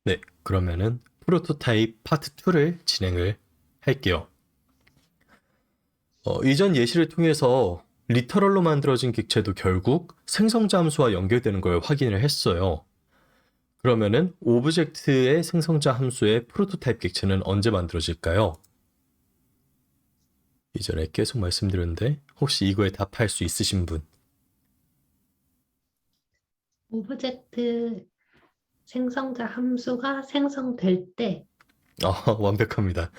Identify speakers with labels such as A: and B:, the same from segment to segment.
A: 네, 그러면은 프로토타입 파트 2를 진행을 할게요. 이전 예시를 통해서 리터럴로 만들어진 객체도 결국 생성자 함수와 연결되는 걸 확인을 했어요. 그러면은 오브젝트의 생성자 함수의 프로토타입 객체는 언제 만들어질까요? 이전에 계속 말씀드렸는데 혹시 이거에 답할 수 있으신 분?
B: 오브젝트 생성자 함수가 생성될 때,
A: 완벽합니다.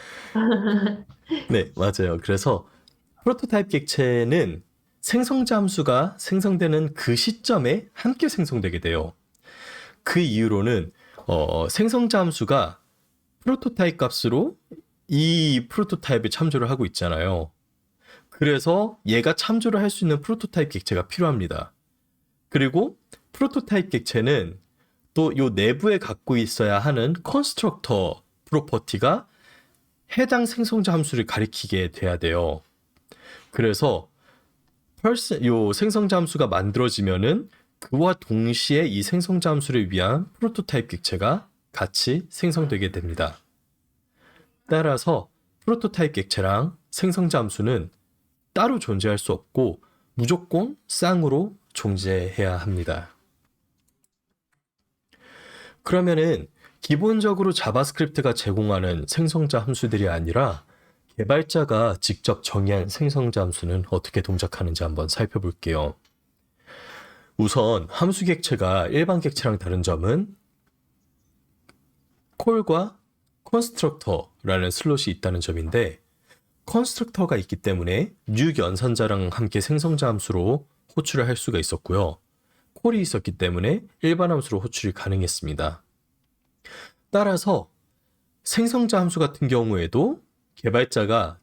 A: 네, 맞아요. 그래서 프로토타입 객체는 생성자 함수가 생성되는 그 시점에 함께 생성되게 돼요. 그 이유로는 생성자 함수가 프로토타입 값으로 이 프로토타입에 참조를 하고 있잖아요. 그래서 얘가 참조를 할 수 있는 프로토타입 객체가 필요합니다. 그리고 프로토타입 객체는 또 요 내부에 갖고 있어야 하는 컨스트럭터 프로퍼티가 해당 생성자 함수를 가리키게 돼야 돼요. 그래서 요 생성자 함수가 만들어지면은 그와 동시에 이 생성자 함수를 위한 프로토타입 객체가 같이 생성되게 됩니다. 따라서 프로토타입 객체랑 생성자 함수는 따로 존재할 수 없고 무조건 쌍으로 존재해야 합니다. 그러면은 기본적으로 자바스크립트가 제공하는 생성자 함수들이 아니라 개발자가 직접 정의한 생성자 함수는 어떻게 동작하는지 한번 살펴볼게요. 우선 함수 객체가 일반 객체랑 다른 점은 콜과 컨스트럭터라는 슬롯이 있다는 점인데 컨스트럭터가 있기 때문에 뉴 연산자랑 함께 생성자 함수로 호출을 할 수가 있었고요. 콜이 있었기 때문에 일반 함수로 호출이 가능했습니다. 따라서 생성자 함수 같은 경우에도 개발자가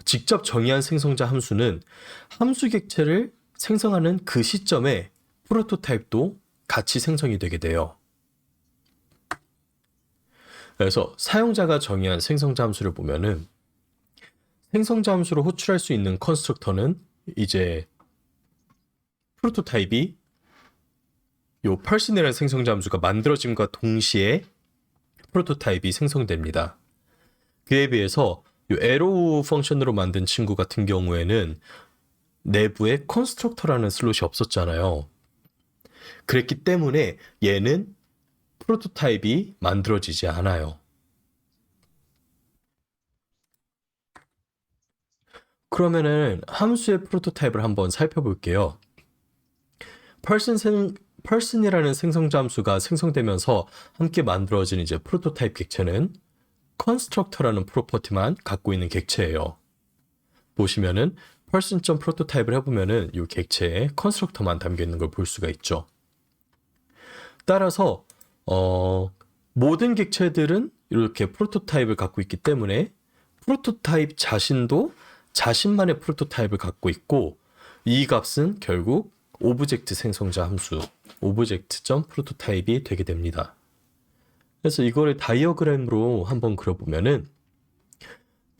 A: 직접 정의한 생성자 함수는 함수 객체를 생성하는 그 시점에 프로토타입도 같이 생성이 되게 돼요. 그래서 사용자가 정의한 생성자 함수를 보면은 생성자 함수로 호출할 수 있는 컨스트럭터는 이제 프로토타입이 요 펄슨이라는 생성자 함수가 만들어짐과 동시에 프로토타입이 생성됩니다. 그에 비해서 요 에로우 펑션으로 만든 친구 같은 경우에는 내부에 컨스트럭터라는 슬롯이 없었잖아요. 그랬기 때문에 얘는 프로토타입이 만들어지지 않아요. 그러면은 함수의 프로토타입을 한번 살펴볼게요. 펄슨이라는 생성자 함수가 생성되면서 함께 만들어진 이제 프로토타입 객체는 컨스트럭터라는 프로퍼티만 갖고 있는 객체예요. 보시면은 person.prototype을 해보면은 이 객체에 컨스트럭터만 담겨 있는 걸 볼 수가 있죠. 따라서 모든 객체들은 이렇게 프로토타입을 갖고 있기 때문에 프로토타입 자신도 자신만의 프로토타입을 갖고 있고 이 값은 결국 오브젝트 생성자 함수 오브젝트.prototype이 되게 됩니다. 그래서 이거를 다이어그램으로 한번 그려보면은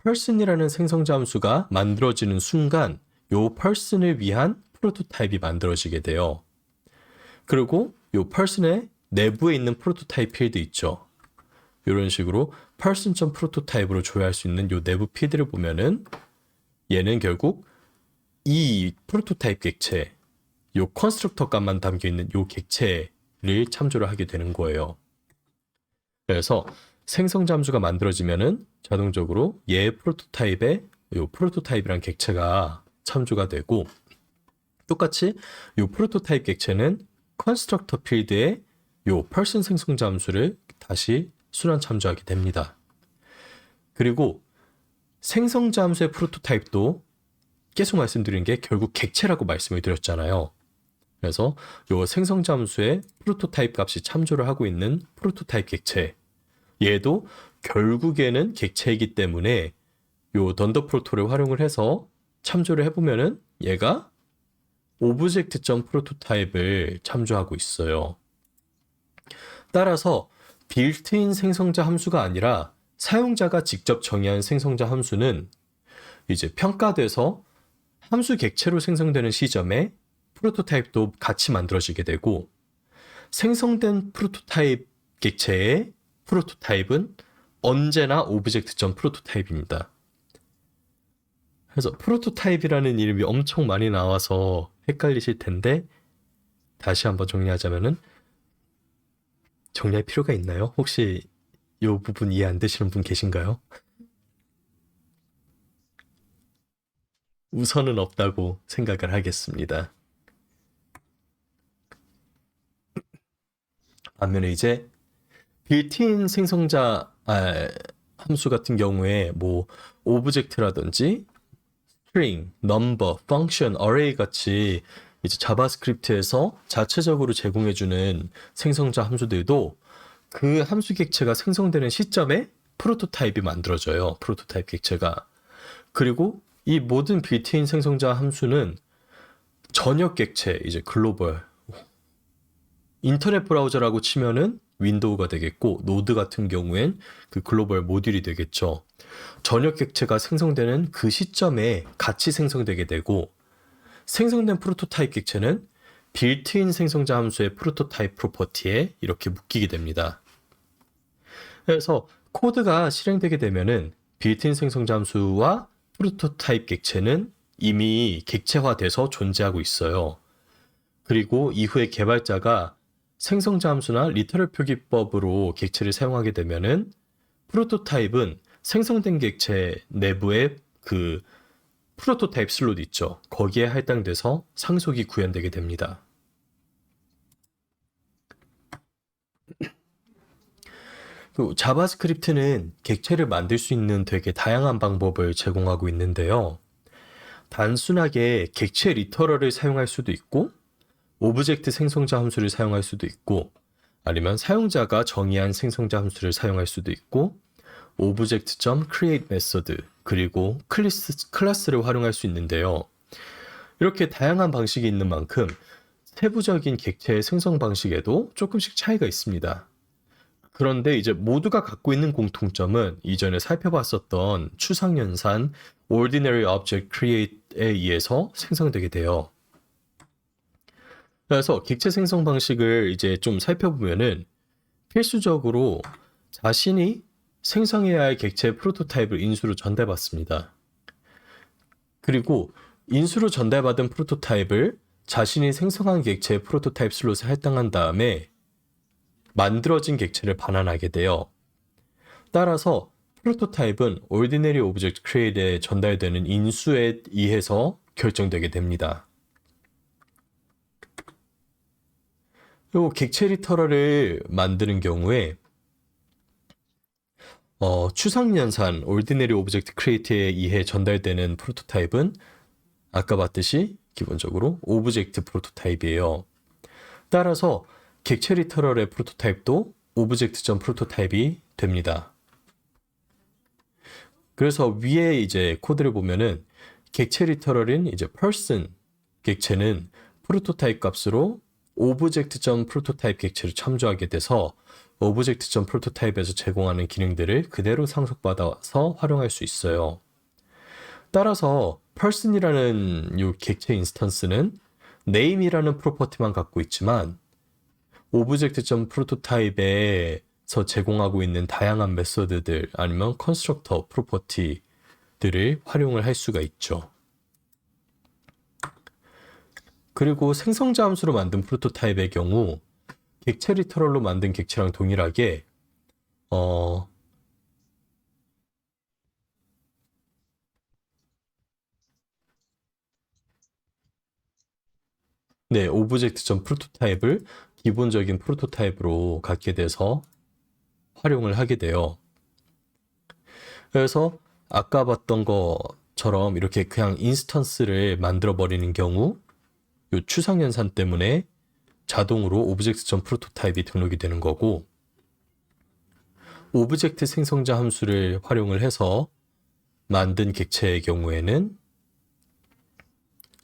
A: person이라는 생성자 함수가 만들어지는 순간 요 person을 위한 프로토타입이 만들어지게 돼요. 그리고 요 person의 내부에 있는 프로토타입 필드 있죠. 이런 식으로 person.prototype으로 조회할 수 있는 요 내부 필드를 보면은 얘는 결국 이 프로토타입 객체, 요 컨스트럭터 값만 담겨 있는 요 객체를 참조를 하게 되는 거예요. 그래서 생성자 함수가 만들어지면은 자동적으로 얘 프로토타입에 요 프로토타입이란 객체가 참조가 되고 똑같이 요 프로토타입 객체는 컨스트럭터 필드에 요 person 생성자 함수를 다시 순환 참조하게 됩니다. 그리고 생성자 함수의 프로토타입도 계속 말씀드린 게 결국 객체라고 말씀을 드렸잖아요. 그래서 요 생성자 함수의 프로토타입 값이 참조를 하고 있는 프로토타입 객체 얘도 결국에는 객체이기 때문에 요 던더프로토를 활용을 해서 참조를 해보면은 얘가 오브젝트.prototype을 참조하고 있어요. 따라서 빌트인 생성자 함수가 아니라 사용자가 직접 정의한 생성자 함수는 이제 평가돼서 함수 객체로 생성되는 시점에 프로토타입도 같이 만들어지게 되고 생성된 프로토타입 객체의 프로토타입은 언제나 오브젝트.프로토타입입니다. 그래서 프로토타입이라는 이름이 엄청 많이 나와서 헷갈리실 텐데 다시 한번 정리하자면은 정리할 필요가 있나요? 혹시 이 부분 이해 안 되시는 분 계신가요? 우선은 없다고 생각을 하겠습니다. 반면에 이제 빌트인 생성자 함수 같은 경우에 뭐 오브젝트라든지 string, number, function, array 같이 이제 자바스크립트에서 자체적으로 제공해주는 생성자 함수들도 그 함수 객체가 생성되는 시점에 프로토타입이 만들어져요. 프로토타입 객체가. 그리고 이 모든 빌트인 생성자 함수는 전역 객체, 이제 글로벌, 인터넷 브라우저라고 치면은 윈도우가 되겠고, 노드 같은 경우엔 그 글로벌 모듈이 되겠죠. 전역 객체가 생성되는 그 시점에 같이 생성되게 되고, 생성된 프로토타입 객체는 빌트인 생성자 함수의 프로토타입 프로퍼티에 이렇게 묶이게 됩니다. 그래서 코드가 실행되게 되면은 빌트인 생성자 함수와 프로토타입 객체는 이미 객체화돼서 존재하고 있어요. 그리고 이후에 개발자가 생성자 함수나 리터럴 표기법으로 객체를 사용하게 되면은 프로토타입은 생성된 객체 내부에 그 프로토타입 슬롯 있죠. 거기에 할당돼서 상속이 구현되게 됩니다. 자바스크립트는 객체를 만들 수 있는 되게 다양한 방법을 제공하고 있는데요. 단순하게 객체 리터럴을 사용할 수도 있고, 오브젝트 생성자 함수를 사용할 수도 있고, 아니면 사용자가 정의한 생성자 함수를 사용할 수도 있고, 오브젝트.create 메서드, 그리고 클래스를 활용할 수 있는데요. 이렇게 다양한 방식이 있는 만큼 세부적인 객체의 생성 방식에도 조금씩 차이가 있습니다. 그런데 이제 모두가 갖고 있는 공통점은 이전에 살펴봤었던 추상연산 Ordinary Object Create에 의해서 생성되게 돼요. 그래서 객체 생성 방식을 이제 좀 살펴보면은 필수적으로 자신이 생성해야 할 객체 프로토타입을 인수로 전달받습니다. 그리고 인수로 전달받은 프로토타입을 자신이 생성한 객체의 프로토타입 슬롯에 할당한 다음에 만들어진 객체를 반환하게 돼요. 따라서 프로토타입은 Ordinary Object Create에 전달되는 인수에 의해서 결정되게 됩니다. 그리고 객체 리터럴을 만드는 경우에 추상연산 Ordinary Object Create에 의해 전달되는 프로토타입은 아까 봤듯이 기본적으로 오브젝트 프로토타입이에요. 따라서 객체 리터럴의 프로토타입도 오브젝트.프로토타입이 됩니다. 그래서 위에 이제 코드를 보면은 객체 리터럴인 이제 person 객체는 프로토타입 값으로 오브젝트.프로토타입 객체를 참조하게 돼서 오브젝트.프로토타입에서 제공하는 기능들을 그대로 상속받아서 활용할 수 있어요. 따라서 person이라는 이 객체 인스턴스는 name이라는 프로퍼티만 갖고 있지만 오브젝트.프로토타입에서 제공하고 있는 다양한 메서드들 아니면 컨스트럭터 프로퍼티들을 활용을 할 수가 있죠. 그리고 생성자 함수로 만든 프로토타입의 경우 객체 리터럴로 만든 객체랑 동일하게 오브젝트.프로토타입을 기본적인 프로토타입으로 갖게 돼서 활용을 하게 돼요. 그래서 아까 봤던 것처럼 이렇게 그냥 인스턴스를 만들어 버리는 경우 이 추상연산 때문에 자동으로 오브젝트.프로토타입이 등록이 되는 거고, 오브젝트 생성자 함수를 활용을 해서 만든 객체의 경우에는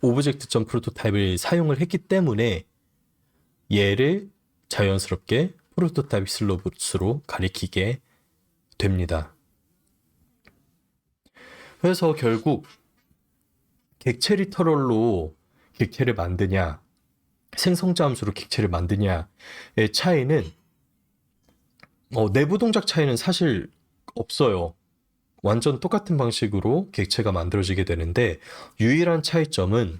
A: 오브젝트.프로토타입을 사용을 했기 때문에 얘를 자연스럽게 프로토타입 슬롯으로 가리키게 됩니다. 그래서 결국 객체 리터럴로 객체를 만드냐, 생성자 함수로 객체를 만드냐의 차이는 내부 동작 차이는 사실 없어요. 완전 똑같은 방식으로 객체가 만들어지게 되는데 유일한 차이점은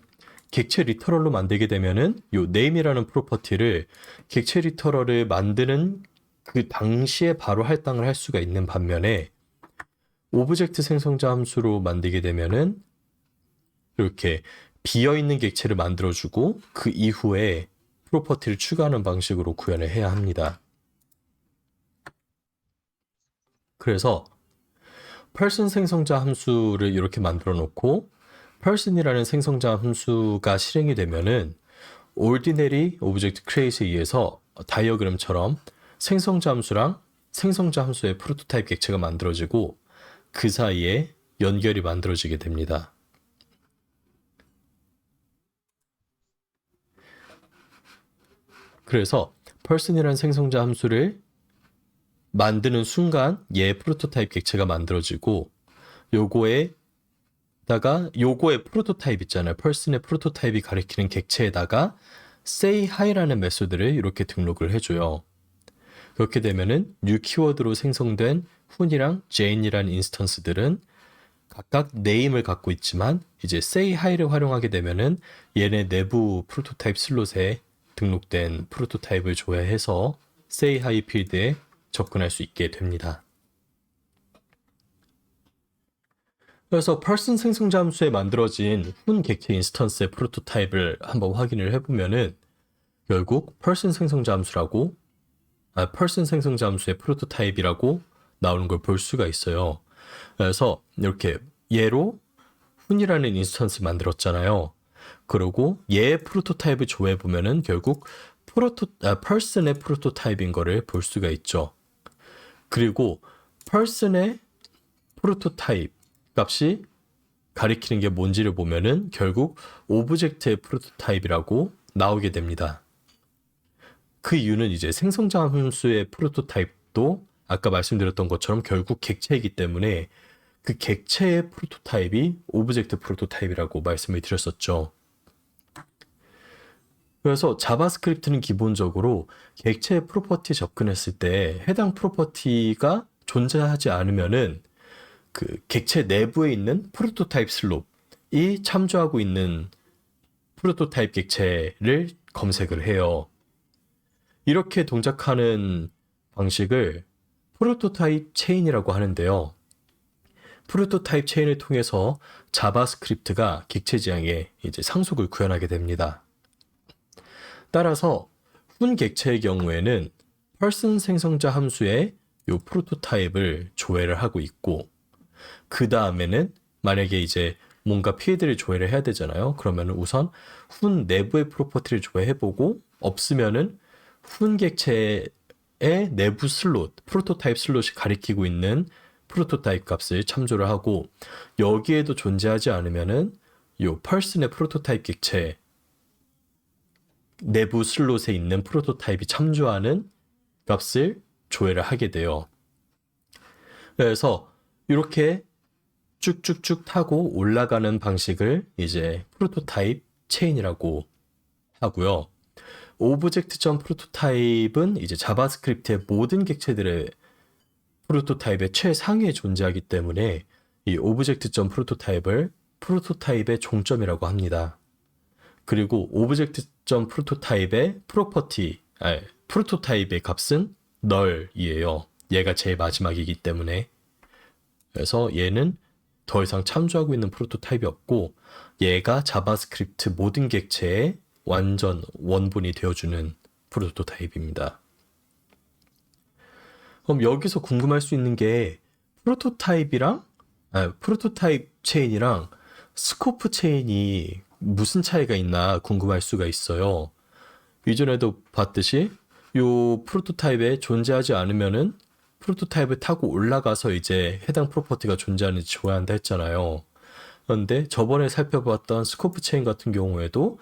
A: 객체 리터럴로 만들게 되면은 요 name이라는 프로퍼티를 객체 리터럴을 만드는 그 당시에 바로 할당을 할 수가 있는 반면에 오브젝트 생성자 함수로 만들게 되면은 이렇게 비어있는 객체를 만들어주고 그 이후에 프로퍼티를 추가하는 방식으로 구현을 해야 합니다. 그래서 person 생성자 함수를 이렇게 만들어 놓고 person이라는 생성자 함수가 실행이 되면은 ordinary object create에 의해서 다이어그램처럼 생성자 함수랑 생성자 함수의 프로토타입 객체가 만들어지고 그 사이에 연결이 만들어지게 됩니다. 그래서 person이라는 생성자 함수를 만드는 순간 얘 프로토타입 객체가 만들어지고 요거의 프로토타입 있잖아요. person의 프로토타입이 가리키는 객체에다가 say hi라는 메소드를 이렇게 등록을 해줘요. 그렇게 되면은 new 키워드로 생성된 훈이랑 jane이라는 인스턴스들은 각각 name을 갖고 있지만 이제 say hi를 활용하게 되면은 얘네 내부 프로토타입 슬롯에 등록된 프로토타입을 조회해서 say hi 필드에 접근할 수 있게 됩니다. 그래서 person 생성자 함수에 만들어진 훈 객체 인스턴스의 프로토타입을 한번 확인을 해보면은 결국 person 생성자 함수라고 person 생성자 함수의 프로토타입이라고 나오는 걸 볼 수가 있어요. 그래서 이렇게 얘로 훈이라는 인스턴스 만들었잖아요. 그리고 얘 프로토타입을 조회해 보면은 결국 person의 프로토타입인 거를 볼 수가 있죠. 그리고 person의 프로토타입 값이 가리키는 게 뭔지를 보면은 결국 오브젝트의 프로토타입이라고 나오게 됩니다. 그 이유는 이제 생성자 함수의 프로토타입도 아까 말씀드렸던 것처럼 결국 객체이기 때문에 그 객체의 프로토타입이 오브젝트 프로토타입이라고 말씀을 드렸었죠. 그래서 자바스크립트는 기본적으로 객체의 프로퍼티 접근했을 때 해당 프로퍼티가 존재하지 않으면은 그 객체 내부에 있는 프로토타입 슬롯이 참조하고 있는 프로토타입 객체를 검색을 해요. 이렇게 동작하는 방식을 프로토타입 체인이라고 하는데요. 프로토타입 체인을 통해서 자바스크립트가 객체 지향에 이제 상속을 구현하게 됩니다. 따라서 훈 객체의 경우에는 person 생성자 함수에 이 프로토타입을 조회를 하고 있고 그 다음에는 만약에 이제 뭔가 필드를 조회를 해야 되잖아요. 그러면 우선 훈 내부의 프로퍼티를 조회해보고 없으면은 훈 객체의 내부 슬롯, 프로토타입 슬롯이 가리키고 있는 프로토타입 값을 참조를 하고 여기에도 존재하지 않으면은 요 person의 프로토타입 객체 내부 슬롯에 있는 프로토타입이 참조하는 값을 조회를 하게 돼요. 그래서 이렇게 쭉쭉쭉 타고 올라가는 방식을 이제 프로토타입 체인이라고 하고요. 오브젝트.프로토타입은 이제 자바스크립트의 모든 객체들의 프로토타입의 최상위에 존재하기 때문에 이 오브젝트.프로토타입을 프로토타입의 종점이라고 합니다. 그리고 오브젝트.프로토타입의 프로토타입의 값은 null이에요. 얘가 제일 마지막이기 때문에. 그래서 얘는 더 이상 참조하고 있는 프로토타입이 없고 얘가 자바스크립트 모든 객체의 완전 원본이 되어주는 프로토타입입니다. 그럼 여기서 궁금할 수 있는 게 프로토타입 체인이랑 스코프 체인이 무슨 차이가 있나 궁금할 수가 있어요. 이전에도 봤듯이 요 프로토타입에 존재하지 않으면은 프로토타입을 타고 올라가서 이제 해당 프로퍼티가 존재하는지 조회한다 했잖아요. 그런데 저번에 살펴봤던 스코프 체인 같은 경우에도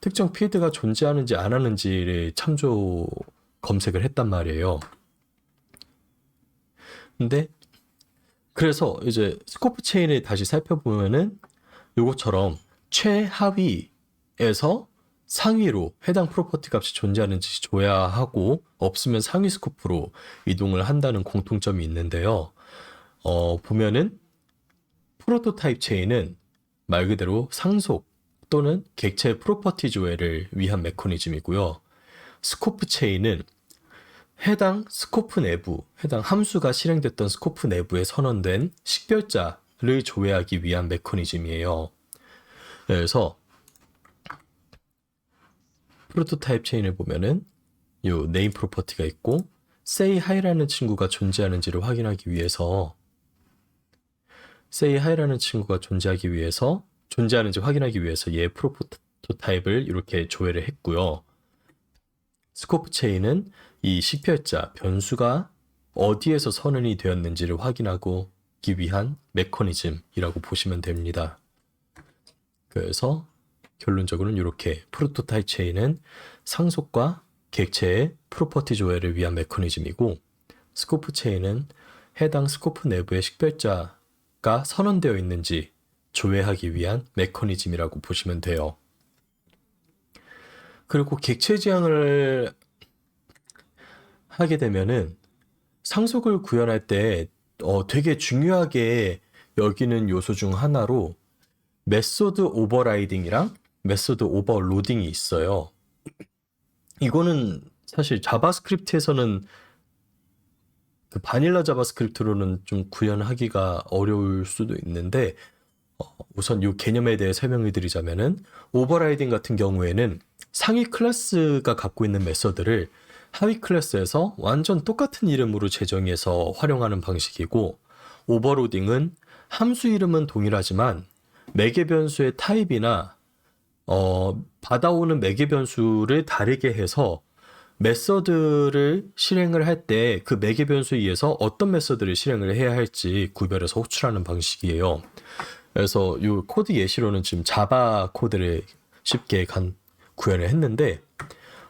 A: 특정 필드가 존재하는지 안 하는지를 참조 검색을 했단 말이에요. 근데 그래서 이제 스코프 체인을 다시 살펴보면은 요것처럼 최하위에서 상위로 해당 프로퍼티 값이 존재하는지 줘야 하고 없으면 상위 스코프로 이동을 한다는 공통점이 있는데요. 보면은 프로토타입 체인은 말 그대로 상속 또는 객체 프로퍼티 조회를 위한 메커니즘이고요. 스코프 체인은 해당 스코프 내부, 해당 함수가 실행됐던 스코프 내부에 선언된 식별자를 조회하기 위한 메커니즘이에요. 그래서 프로토타입 체인을 보면은 요 네임 프로퍼티가 있고 say hi라는 친구가 존재하는지를 확인하기 위해서 say hi라는 친구가 존재하는지 확인하기 위해서 얘 프로토타입을 이렇게 조회를 했고요. 스코프 체인은 이 식별자, 변수가 어디에서 선언이 되었는지를 확인하기 위한 메커니즘이라고 보시면 됩니다. 그래서 결론적으로는 이렇게 프로토타입 체인은 상속과 객체의 프로퍼티 조회를 위한 메커니즘이고 스코프 체인은 해당 스코프 내부의 식별자가 선언되어 있는지 조회하기 위한 메커니즘이라고 보시면 돼요. 그리고 객체 지향을 하게 되면은 상속을 구현할 때 되게 중요하게 여기는 요소 중 하나로 메소드 오버라이딩이랑 메소드 오버로딩이 있어요. 이거는 사실 자바스크립트에서는 그 바닐라 자바스크립트로는 좀 구현하기가 어려울 수도 있는데 우선 이 개념에 대해 설명을 드리자면은 오버라이딩 같은 경우에는 상위 클래스가 갖고 있는 메서드를 하위 클래스에서 완전 똑같은 이름으로 재정해서 활용하는 방식이고 오버로딩은 함수 이름은 동일하지만 매개 변수의 타입이나 받아오는 매개 변수를 다르게 해서 메서드를 실행을 할 때 그 매개 변수에 의해서 어떤 메서드를 실행을 해야 할지 구별해서 호출하는 방식이에요. 그래서 이 코드 예시로는 지금 자바 코드를 쉽게 구현을 했는데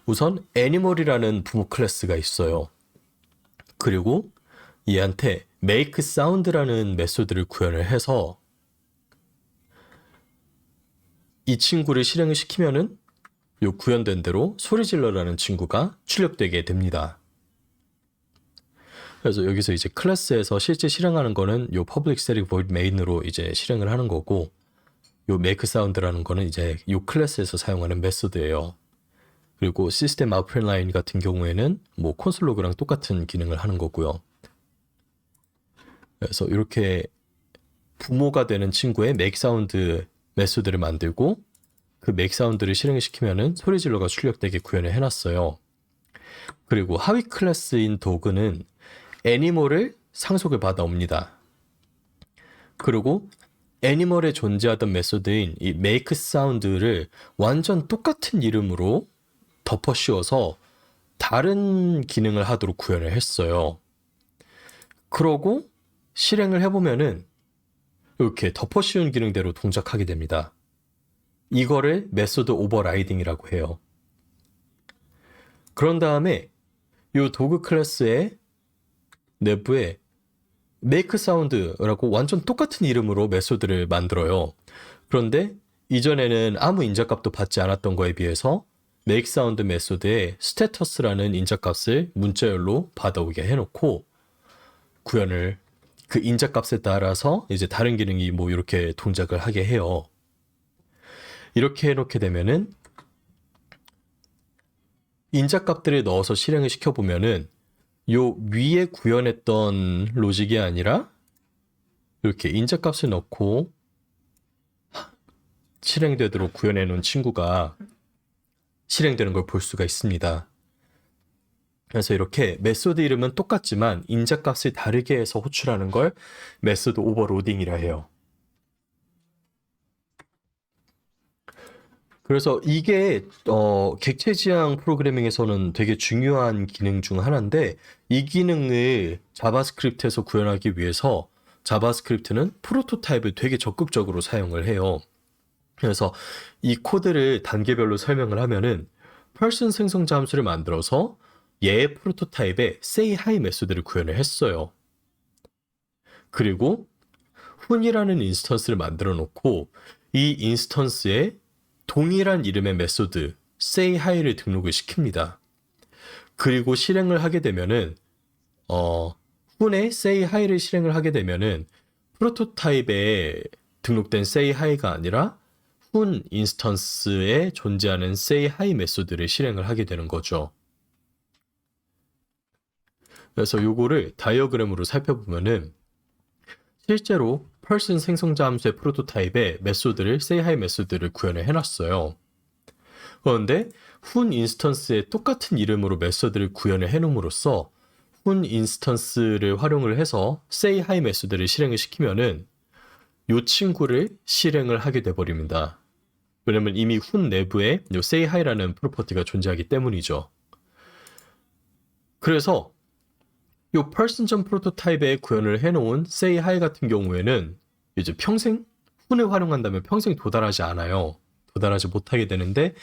A: 우선 애니멀이라는 부모 클래스가 있어요. 그리고 얘한테 make sound라는 메소드를 구현을 해서 이 친구를 실행을 시키면은 요 구현된 대로 소리질러라는 친구가 출력되게 됩니다. 그래서 여기서 이제 클래스에서 실제 실행하는 거는 요 public static void main으로 이제 실행을 하는 거고 요 make sound라는 거는 이제 요 클래스에서 사용하는 메소드예요. 그리고 시스템 아웃풋 라인 같은 경우에는 뭐 콘솔 로그랑 똑같은 기능을 하는 거고요. 그래서 이렇게 부모가 되는 친구의 make sound 메소드를 만들고 그 make sound를 실행시키면은 소리질러가 출력되게 구현을 해놨어요. 그리고 하위 클래스인 도그는 애니멀을 상속을 받아옵니다. 그리고 애니멀에 존재하던 메소드인 이 make sound를 완전 똑같은 이름으로 덮어 씌워서 다른 기능을 하도록 구현을 했어요. 그러고 실행을 해보면은 이렇게 덮어 씌운 기능대로 동작하게 됩니다. 이거를 메소드 오버라이딩이라고 해요. 그런 다음에 이 도구 클래스의 내부에 make sound라고 완전 똑같은 이름으로 메소드를 만들어요. 그런데 이전에는 아무 인자값도 받지 않았던 거에 비해서 make sound 메소드에 status라는 인자값을 문자열로 받아오게 해놓고 구현을 그 인자값에 따라서 이제 다른 기능이 뭐 이렇게 동작을 하게 해요. 이렇게 해놓게 되면은 인자값들을 넣어서 실행을 시켜보면은 요 위에 구현했던 로직이 아니라 이렇게 인자값을 넣고 실행되도록 구현해 놓은 친구가 실행되는 걸 볼 수가 있습니다. 그래서 이렇게 메소드 이름은 똑같지만 인자값을 다르게 해서 호출하는 걸 메소드 오버로딩이라 해요. 그래서 이게 객체 지향 프로그래밍에서는 되게 중요한 기능 중 하나인데 이 기능을 자바스크립트에서 구현하기 위해서 자바스크립트는 프로토타입을 되게 적극적으로 사용을 해요. 그래서 이 코드를 단계별로 설명을 하면은 person 생성자 함수를 만들어서 얘의 프로토타입에 say hi 메소드를 구현을 했어요. 그리고 훈이라는 인스턴스를 만들어 놓고 이 인스턴스에 동일한 이름의 메소드 say hi를 등록을 시킵니다. 그리고 실행을 하게 되면은 훈에 say hi를 실행을 하게 되면은 프로토타입에 등록된 say hi가 아니라 훈 인스턴스에 존재하는 say hi 메소드를 실행을 하게 되는 거죠. 그래서 요거를 다이어그램으로 살펴보면은 실제로 person 생성자 함수의 프로토타입에 메소드를 say hi 메소드를 구현을 해놨어요. 그런데 훈 인스턴스에 똑같은 이름으로 메소드를 구현을 해놓음으로써 훈 인스턴스를 활용을 해서 say hi 메소드를 실행을 시키면은 요 친구를 실행을 하게 돼버립니다. 왜냐면 이미 훈 내부에 요 say hi라는 프로퍼티가 존재하기 때문이죠. 그래서 요 person 프로토타입에 구현을 해놓은 say hi 같은 경우에는 이제 평생 훈을 활용한다면 평생 도달하지 않아요. 도달하지 못하게 되는데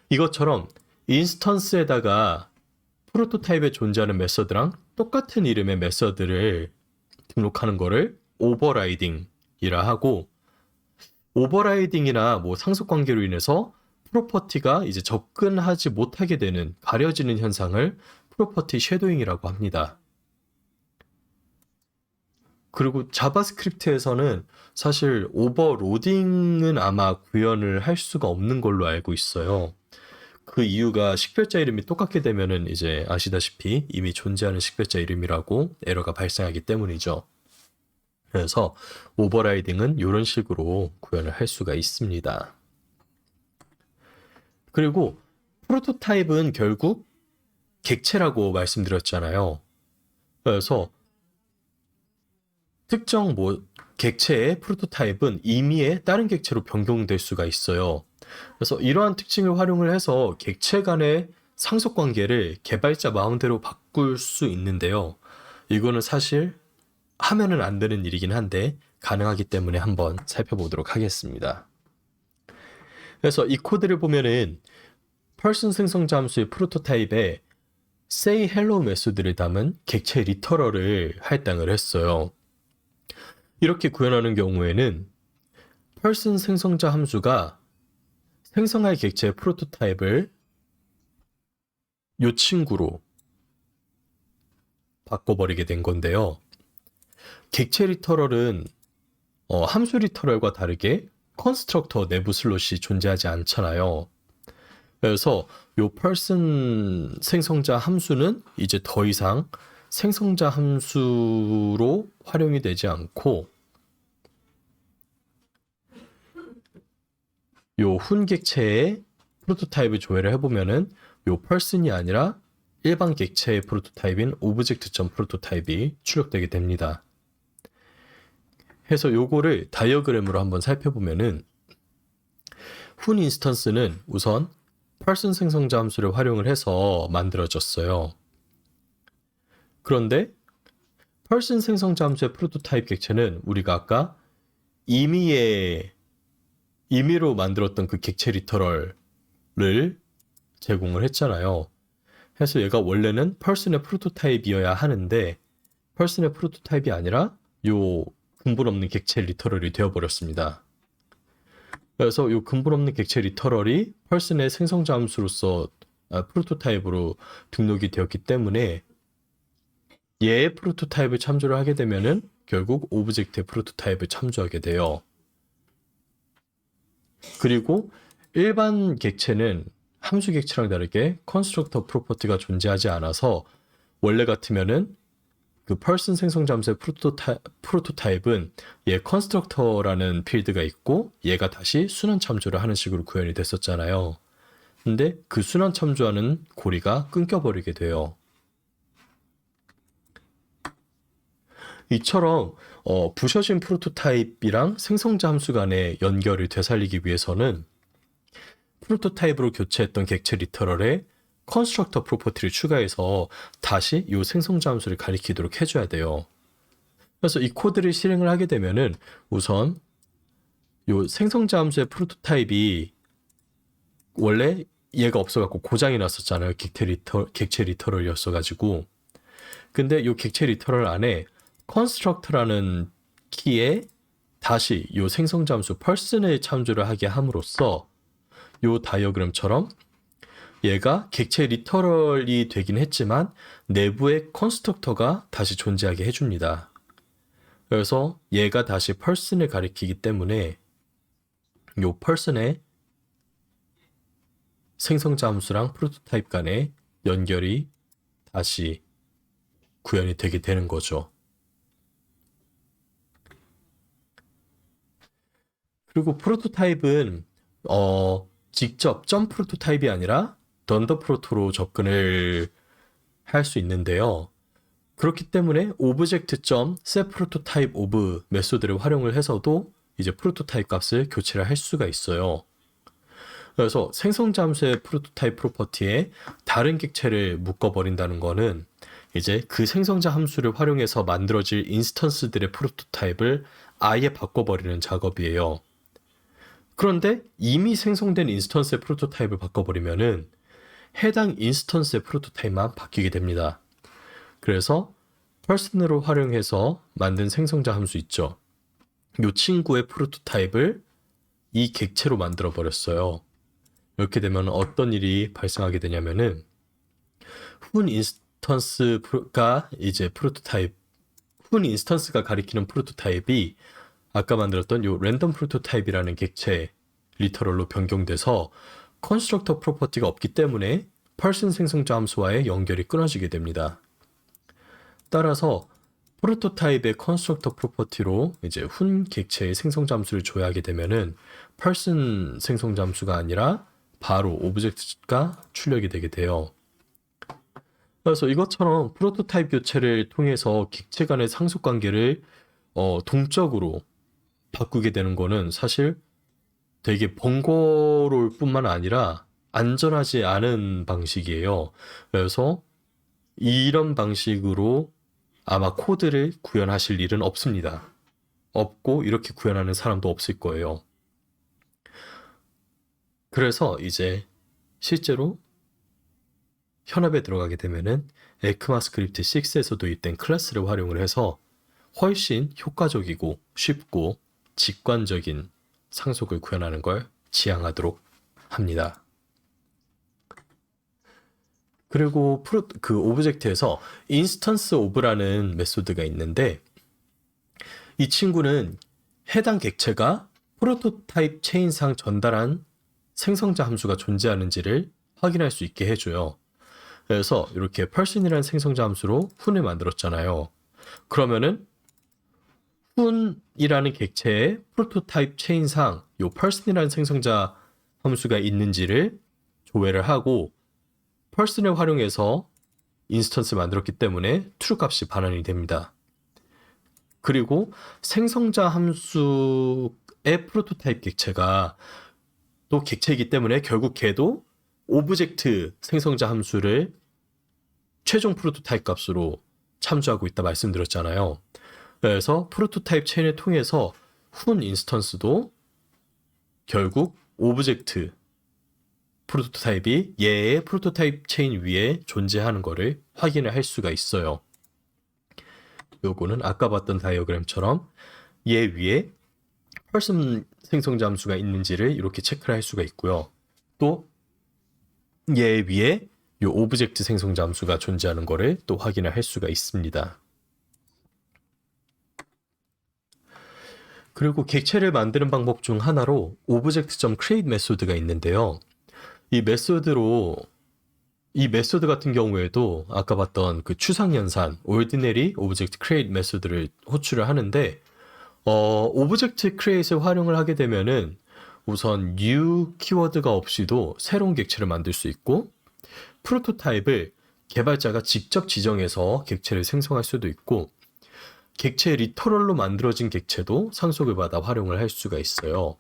A: 이것처럼 인스턴스에다가 프로토타입에 존재하는 메서드랑 똑같은 이름의 메서드를 등록하는 거를 오버라이딩이라 하고, 오버라이딩이나 뭐 상속 관계로 인해서 프로퍼티가 이제 접근하지 못하게 되는 가려지는 현상을 프로퍼티 쉐도잉이라고 합니다. 그리고 자바스크립트에서는 사실 오버로딩은 아마 구현을 할 수가 없는 걸로 알고 있어요. 그 이유가 식별자 이름이 똑같게 되면은 이제 아시다시피 이미 존재하는 식별자 이름이라고 에러가 발생하기 때문이죠. 그래서 오버라이딩은 이런 식으로 구현을 할 수가 있습니다. 그리고 프로토타입은 결국 객체라고 말씀드렸잖아요. 그래서 특정 객체의 프로토타입은 임의의 다른 객체로 변경될 수가 있어요. 그래서 이러한 특징을 활용을 해서 객체 간의 상속 관계를 개발자 마음대로 바꿀 수 있는데요. 이거는 사실 하면은 안 되는 일이긴 한데 가능하기 때문에 한번 살펴보도록 하겠습니다. 그래서 이 코드를 보면은 person 생성자 함수의 프로토타입에 say hello 메소드를 담은 객체 리터럴을 할당을 했어요. 이렇게 구현하는 경우에는 person 생성자 함수가 생성할 객체의 프로토타입을 이 친구로 바꿔버리게 된 건데요. 객체 리터럴은 함수 리터럴과 다르게 컨스트럭터 내부 슬롯이 존재하지 않잖아요. 그래서 이 person 생성자 함수는 이제 더 이상 생성자 함수로 활용이 되지 않고 요 훈 객체의 프로토타입을 조회를 해보면은 요 person이 아니라 일반 객체의 프로토타입인 object.prototype이 출력되게 됩니다. 해서 요거를 다이어그램으로 한번 살펴보면은 훈 인스턴스는 우선 person 생성자 함수를 활용을 해서 만들어졌어요. 그런데 person 생성자 함수의 프로토타입 객체는 우리가 아까 임의로 만들었던 그 객체 리터럴을 제공을 했잖아요. 그래서 얘가 원래는 person의 프로토타입이어야 하는데 person의 프로토타입이 아니라 요 근본 없는 객체 리터럴이 되어버렸습니다. 그래서 요 근본 없는 객체 리터럴이 person의 생성자 함수로서 프로토타입으로 등록이 되었기 때문에 얘의 프로토타입을 참조를 하게 되면은 결국 오브젝트의 프로토타입을 참조하게 돼요. 그리고 일반 객체는 함수 객체랑 다르게 컨스트럭터 프로퍼티가 존재하지 않아서 원래 같으면은 그 person 생성자 함수의 프로토타입은 얘 컨스트럭터라는 필드가 있고 얘가 다시 순환 참조를 하는 식으로 구현이 됐었잖아요. 근데 그 순환 참조하는 고리가 끊겨버리게 돼요. 이처럼 부셔진 프로토타입이랑 생성자 함수 간의 연결을 되살리기 위해서는 프로토타입으로 교체했던 객체 리터럴에 컨스트럭터 프로퍼티를 추가해서 다시 이 생성자 함수를 가리키도록 해줘야 돼요. 그래서 이 코드를 실행을 하게 되면은 우선 이 생성자 함수의 프로토타입이 원래 얘가 없어갖고 고장이 났었잖아요. 객체 리터럴이었어가지고. 근데 이 객체 리터럴 안에 construct라는 키에 다시 이 생성자 함수 person을 참조를 하게 함으로써 이 다이어그램처럼 얘가 객체 리터럴이 되긴 했지만 내부에 컨스트럭터가 다시 존재하게 해줍니다. 그래서 얘가 다시 person을 가리키기 때문에 요 person의 생성자 함수랑 프로토타입 간의 연결이 다시 구현이 되게 되는 거죠. 그리고 프로토타입은 직접 점 프로토타입이 아니라 던더 프로토로 접근을 할 수 있는데요. 그렇기 때문에 오브젝트.set prototype of 메소드를 활용을 해서도 이제 프로토타입 값을 교체를 할 수가 있어요. 그래서 생성자 함수의 프로토타입 프로퍼티에 다른 객체를 묶어버린다는 거는 이제 그 생성자 함수를 활용해서 만들어질 인스턴스들의 프로토타입을 아예 바꿔버리는 작업이에요. 그런데 이미 생성된 인스턴스의 프로토타입을 바꿔버리면은 해당 인스턴스의 프로토타입만 바뀌게 됩니다. 그래서 person을 활용해서 만든 생성자 함수 있죠. 이 친구의 프로토타입을 이 객체로 만들어 버렸어요. 이렇게 되면 어떤 일이 발생하게 되냐면은 훈 인스턴스가 이제 프로토타입, 훈 인스턴스가 가리키는 프로토타입이 아까 만들었던 요 랜덤 프로토타입이라는 객체 리터럴로 변경돼서 컨스트럭터 프로퍼티가 없기 때문에 person 생성자 함수와의 연결이 끊어지게 됩니다. 따라서 프로토타입의 컨스트럭터 프로퍼티로 이제 훈 객체의 생성자 함수를 줘야 하게 되면은 person 생성자 함수가 아니라 바로 오브젝트가 출력이 되게 돼요. 그래서 이것처럼 프로토타입 교체를 통해서 객체 간의 상속 관계를 동적으로 바꾸게 되는 거는 사실 되게 번거로울 뿐만 아니라 안전하지 않은 방식이에요. 그래서 이런 방식으로 아마 코드를 구현하실 일은 없습니다. 없고 이렇게 구현하는 사람도 없을 거예요. 그래서 이제 실제로 현업에 들어가게 되면은 에크마스크립트 6에서 도입된 클래스를 활용을 해서 훨씬 효과적이고 쉽고 직관적인 상속을 구현하는 걸 지향하도록 합니다. 그리고 그 오브젝트에서 인스턴스 오브라는 메소드가 있는데 이 친구는 해당 객체가 프로토타입 체인상 전달한 생성자 함수가 존재하는지를 확인할 수 있게 해줘요. 그래서 이렇게 person이라는 생성자 함수로 훈을 만들었잖아요. 그러면은 훈이라는 객체의 프로토타입 체인상 요 person이라는 생성자 함수가 있는지를 조회를 하고 person을 활용해서 인스턴스를 만들었기 때문에 true 값이 반환이 됩니다. 그리고 생성자 함수의 프로토타입 객체가 또 객체이기 때문에 결국 걔도 오브젝트 생성자 함수를 최종 프로토타입 값으로 참조하고 있다 말씀드렸잖아요. 그래서 프로토타입 체인을 통해서 훈 인스턴스도 결국 오브젝트 프로토타입이 얘의 프로토타입 체인 위에 존재하는 것을 확인을 할 수가 있어요. 요거는 아까 봤던 다이어그램처럼 얘 위에 person 생성자 함수가 있는지를 이렇게 체크를 할 수가 있고요. 또 얘 위에 요 오브젝트 생성자 함수가 존재하는 것을 또 확인을 할 수가 있습니다. 그리고 객체를 만드는 방법 중 하나로 object.create 메소드가 있는데요. 이 메소드 같은 경우에도 아까 봤던 그 추상연산 ordinary object create 메소드를 호출을 하는데 object create을 활용을 하게 되면은 우선 new 키워드가 없이도 새로운 객체를 만들 수 있고 프로토타입을 개발자가 직접 지정해서 객체를 생성할 수도 있고 객체 리터럴로 만들어진 객체도 상속을 받아 활용을 할 수가 있어요.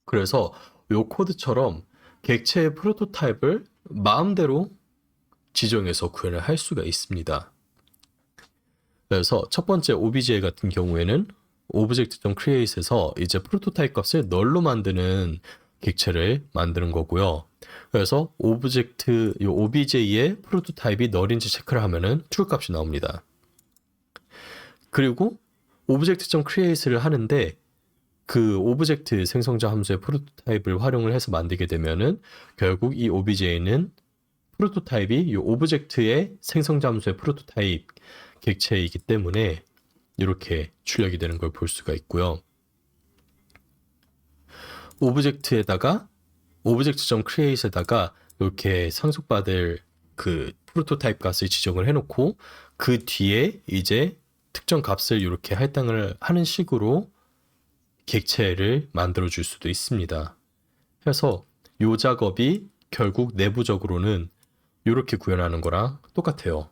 A: 그래서 요 코드처럼 객체의 프로토타입을 마음대로 지정해서 구현을 할 수가 있습니다. 그래서 첫 번째 OBJ 같은 경우에는 object.create에서 이제 프로토타입 값을 널로 만드는 객체를 만드는 거고요. 그래서 OBJ의 프로토타입이 널인지 체크를 하면은 true 값이 나옵니다. 그리고 object.create를 하는데 그 오브젝트 생성자 함수의 프로토타입을 활용을 해서 만들게 되면은 결국 이 OBJ는 프로토타입이 이 오브젝트의 생성자 함수의 프로토타입 객체이기 때문에 이렇게 출력이 되는 걸 볼 수가 있고요. 오브젝트에다가 오브젝트.create에다가 이렇게 상속받을 그 프로토타입 값을 지정을 해놓고 그 뒤에 이제 특정 값을 이렇게 할당을 하는 식으로 객체를 만들어 줄 수도 있습니다. 그래서 이 작업이 결국 내부적으로는 이렇게 구현하는 거랑 똑같아요.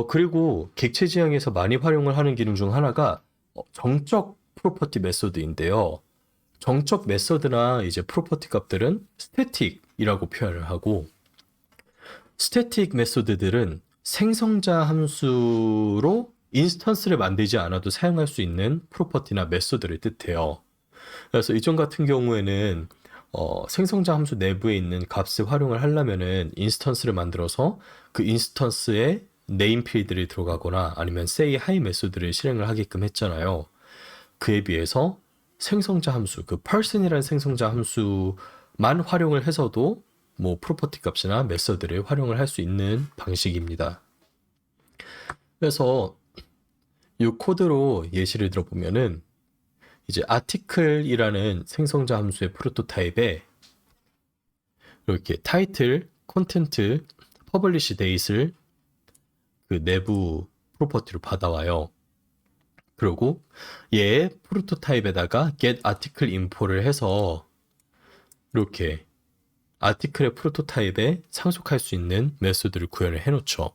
A: 그리고 객체 지향에서 많이 활용을 하는 기능 중 하나가 정적 프로퍼티 메소드인데요. 정적 메소드나 이제 프로퍼티 값들은 스태틱이라고 표현을 하고, 스태틱 메소드들은 생성자 함수로 인스턴스를 만들지 않아도 사용할 수 있는 프로퍼티나 메소드를 뜻해요. 그래서 이전 같은 경우에는 생성자 함수 내부에 있는 값을 활용을 하려면은 인스턴스를 만들어서 그 인스턴스에 네임 필드를 들어가거나 아니면 say hi 메소드를 실행을 하게끔 했잖아요. 그에 비해서 생성자 함수, 그 person이라는 생성자 함수만 활용을 해서도 뭐 프로퍼티 값이나 메소드를 활용을 할 수 있는 방식입니다. 그래서 이 코드로 예시를 들어보면은 이제 article이라는 생성자 함수의 프로토타입에 이렇게 타이틀, 콘텐트, 퍼블리시 데이트를 그 내부 프로퍼티로 받아와요. 그리고 얘의 프로토타입에다가 get article info를 해서 이렇게 아티클의 프로토타입에 상속할 수 있는 메소드를 구현을 해놓죠.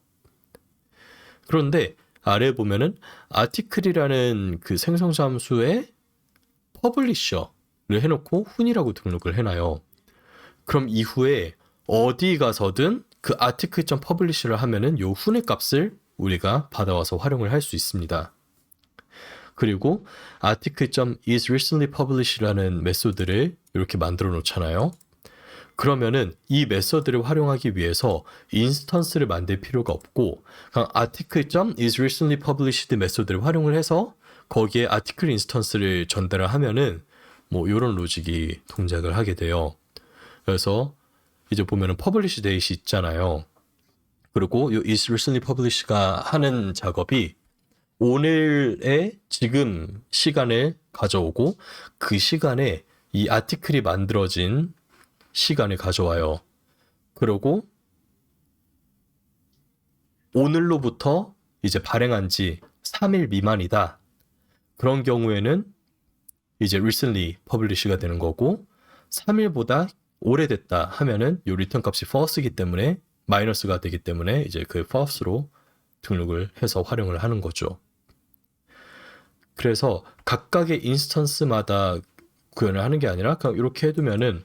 A: 그런데 아래에 보면은 아티클이라는 그 생성자 함수에 퍼블리셔를 해놓고 훈이라고 등록을 해놔요. 그럼 이후에 어디 가서든 그 article.publish를 하면은 요 훈의 값을 우리가 받아와서 활용을 할 수 있습니다. 그리고 article.isRecentlyPublished라는 메소드를 이렇게 만들어 놓잖아요. 그러면은 이 메소드를 활용하기 위해서 인스턴스를 만들 필요가 없고 그냥 article.isRecentlyPublished 메소드를 활용을 해서 거기에 article 인스턴스를 전달을 하면은 뭐 이런 로직이 동작을 하게 돼요. 그래서 이제 보면은 publish date 있잖아요. 그리고 이 isRecentlyPublished가 하는 작업이 오늘의 지금 시간을 가져오고 그 시간에 이 아티클이 만들어진 시간을 가져와요. 그리고 오늘로부터 이제 발행한 지 3일 미만이다. 그런 경우에는 이제 recently publish가 되는 거고 3일보다 오래됐다 하면은 이 리턴 값이 false이기 때문에 마이너스가 되기 때문에 이제 그 false로 등록을 해서 활용을 하는 거죠. 그래서 각각의 인스턴스마다 구현을 하는 게 아니라 그냥 이렇게 해두면은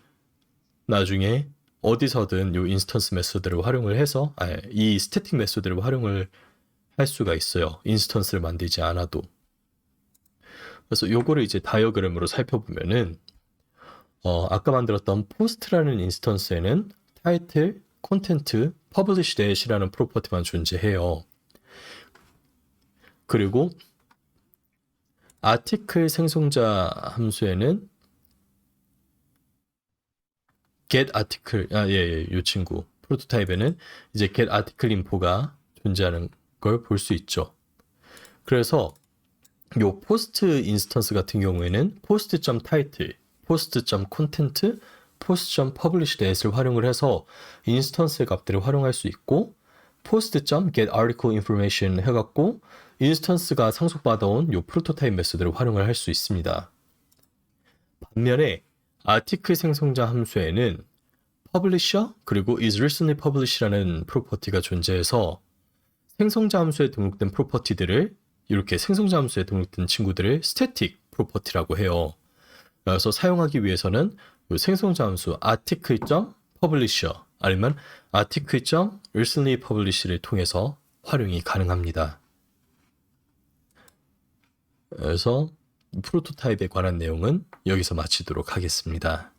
A: 나중에 어디서든 이 인스턴스 메소드를 활용을 해서 이 스태틱 메소드를 활용을 할 수가 있어요. 인스턴스를 만들지 않아도. 그래서 요거를 이제 다이어그램으로 살펴보면은 아까 만들었던 포스트라는 인스턴스에는 타이틀, 콘텐트, 퍼블리시 데이트라는 프로퍼티만 존재해요. 그리고 아티클 생성자 함수에는 get article, 이 친구 프로토타입에는 이제 get article info가 존재하는 걸 볼 수 있죠. 그래서 요 포스트 인스턴스 같은 경우에는 post.title, post.content, post.publishedas를 활용을 해서 인스턴스의 값들을 활용할 수 있고 post.getArticleInformation 해갖고 인스턴스가 상속받아온 요 프로토타입 메소드를 활용을 할 수 있습니다. 반면에 아티클 생성자 함수에는 publisher 그리고 isRecentlyPublished라는 프로퍼티가 존재해서 생성자 함수에 등록된 프로퍼티들을 이렇게 생성자 함수에 등록된 친구들을 static 프로퍼티라고 해요. 그래서 사용하기 위해서는 생성자 함수 article.publisher 아니면 article.recentlypublished를 통해서 활용이 가능합니다. 그래서 프로토타입에 관한 내용은 여기서 마치도록 하겠습니다.